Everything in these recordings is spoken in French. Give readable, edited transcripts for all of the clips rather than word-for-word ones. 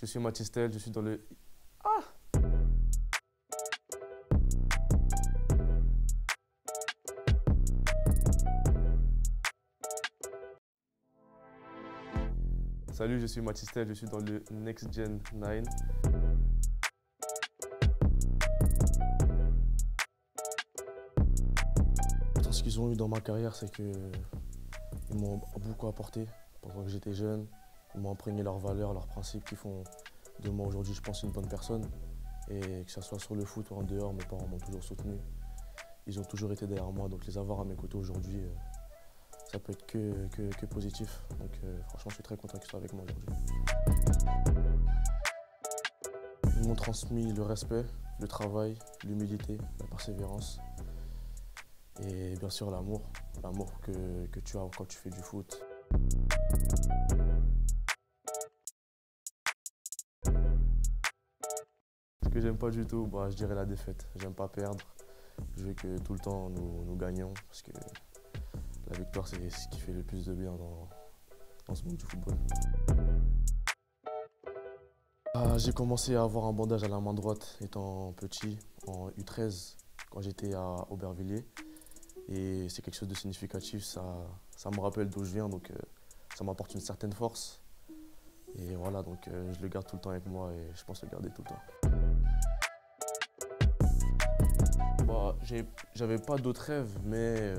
Je suis Mathystel, je suis dans le... Ah! Salut, je suis Mathystel, je suis dans le Next Gen 9. Ce qu'ils ont eu dans ma carrière, c'est qu'ils m'ont beaucoup apporté pendant que j'étais jeune. Ils m'ont imprégné leurs valeurs, leurs principes qui font de moi aujourd'hui, je pense, une bonne personne. Et que ce soit sur le foot ou en dehors, mes parents m'ont toujours soutenu. Ils ont toujours été derrière moi, donc les avoir à mes côtés aujourd'hui, ça peut être que positif. Donc franchement, je suis très content qu'ils soient avec moi aujourd'hui. Ils m'ont transmis le respect, le travail, l'humilité, la persévérance et bien sûr l'amour. L'amour que tu as quand tu fais du foot. Ce que j'aime pas du tout, je dirais la défaite. J'aime pas perdre. Je veux que tout le temps nous gagnions parce que la victoire c'est ce qui fait le plus de bien dans ce monde du football. J'ai commencé à avoir un bandage à la main droite étant petit, en U13, quand j'étais à Aubervilliers. Et c'est quelque chose de significatif, ça me rappelle d'où je viens, donc ça m'apporte une certaine force. Et voilà, donc je le garde tout le temps avec moi et je pense le garder tout le temps. J'avais pas d'autres rêves, mais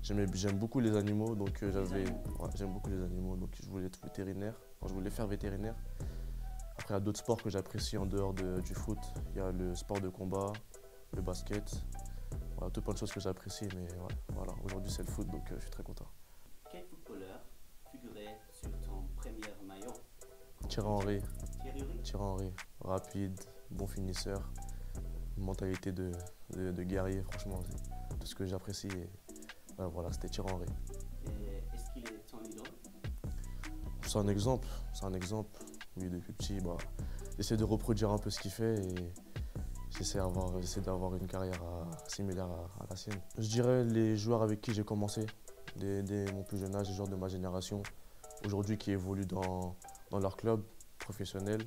j'aime beaucoup les animaux, donc j'aime beaucoup les animaux, donc je voulais être vétérinaire, je voulais faire vétérinaire. Après, il y a d'autres sports que j'apprécie en dehors du foot. Il y a le sport de combat, le basket, voilà, tout plein de choses que j'apprécie, mais ouais, voilà, aujourd'hui c'est le foot, donc je suis très content. Quel footballeur figurait sur ton premier maillot? Thierry Henry. Thierry Henry? Rapide, bon finisseur, mentalité de guerrier, franchement, c'est tout ce que j'apprécie. Voilà, c'était Thierry Henry. Et est-ce qu'il est ton idole? C'est un exemple. Oui, depuis petit, j'essaie de reproduire un peu ce qu'il fait et j'essaie d'avoir une carrière similaire à la sienne. Je dirais les joueurs avec qui j'ai commencé, dès mon plus jeune âge, les joueurs de ma génération, aujourd'hui qui évoluent dans leur club professionnel.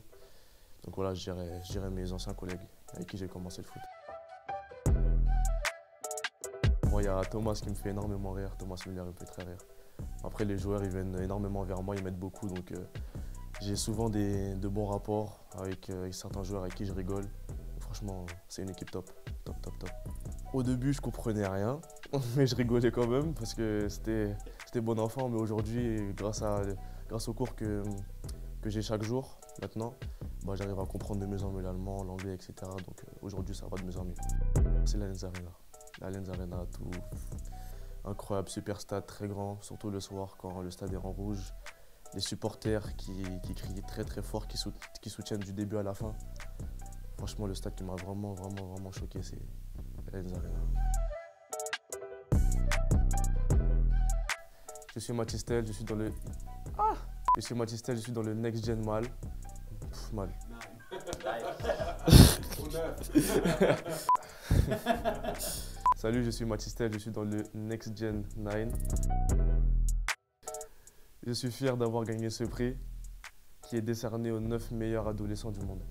Donc voilà, je dirais mes anciens collègues avec qui j'ai commencé le foot. Moi, il y a Thomas qui me fait énormément rire, Thomas Müller, il me fait très rire. Après, les joueurs, ils viennent énormément vers moi, ils m'aident beaucoup, donc j'ai souvent de bons rapports avec certains joueurs avec qui je rigole. Donc, franchement, c'est une équipe top. Au début, je comprenais rien, mais je rigolais quand même parce que c'était bon enfant. Mais aujourd'hui, grâce aux cours que j'ai chaque jour maintenant, j'arrive à comprendre de mieux en mieux l'allemand, l'anglais, etc. Donc aujourd'hui, ça va de mieux en mieux. C'est l'Allianz Arena. L'Allianz Arena, tout incroyable, super stade, très grand, surtout le soir quand le stade est en rouge. Les supporters qui crient très très fort, qui soutiennent du début à la fin. Franchement, le stade qui m'a vraiment choqué, c'est l'Allianz Arena. Je suis Mathystel, je suis dans le... Je suis Mathystel, je suis dans le Next Gen Mal. Mal. Salut, je suis Mathystel, je suis dans le Next Gen 9. Je suis fier d'avoir gagné ce prix qui est décerné aux 9 meilleurs adolescents du monde.